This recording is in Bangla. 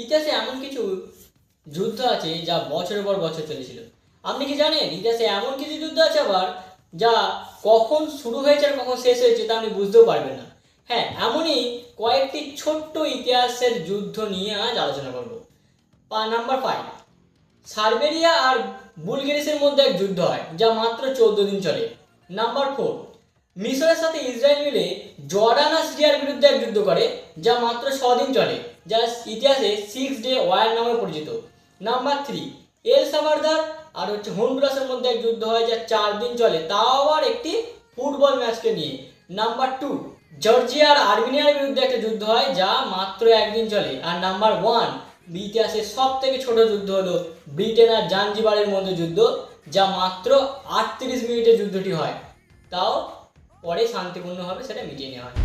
ইতিহাসে এমন কিছু যুদ্ধ আছে যা বছরের পর বছর চলেছিল। আপনি কি জানেন ইতিহাসে এমন কিছু যুদ্ধ আছে আবার যা কখন শুরু হয়েছে আর কখন শেষ হয়েছে তা আপনি বুঝতেও পারবেন না। হ্যাঁ, এমনই কয়েকটি ছোট্ট ইতিহাসের যুদ্ধ নিয়ে আজ আলোচনা করব। নাম্বার 5, সার্বেরিয়া আর বুলগেরিসের মধ্যে এক যুদ্ধ হয় যা মাত্র 14 দিন চলে। নাম্বার 4, মিশরের সাথে ইসরায়েল মিলে জর্ডান আর সিরিয়ার বিরুদ্ধে এক যুদ্ধ করে যা মাত্র 6 দিন চলে, যা ইতিহাসে 6 ডে ওয়ার নামে পরিচিত। নাম্বার 3, এল সালভাদর আর হন্ডুরাসের মধ্যে এক যুদ্ধ হয় যা 4 দিন চলে, তাও আবার একটি ফুটবল ম্যাচকে নিয়ে। নাম্বার 2, জর্জিয়া আর আর্মেনিয়ার বিরুদ্ধে একটা যুদ্ধ হয় যা মাত্র 1 দিন চলে। আর নাম্বার 1, ইতিহাসের সব থেকে ছোট যুদ্ধ হলো ব্রিটেন আর জাঞ্জিবারের মধ্যে যুদ্ধ, যা মাত্র 38 মিনিটের যুদ্ধটি হয়, তাও পরে শান্তিপূর্ণভাবে সেটা মিটিয়ে নেওয়া হয়।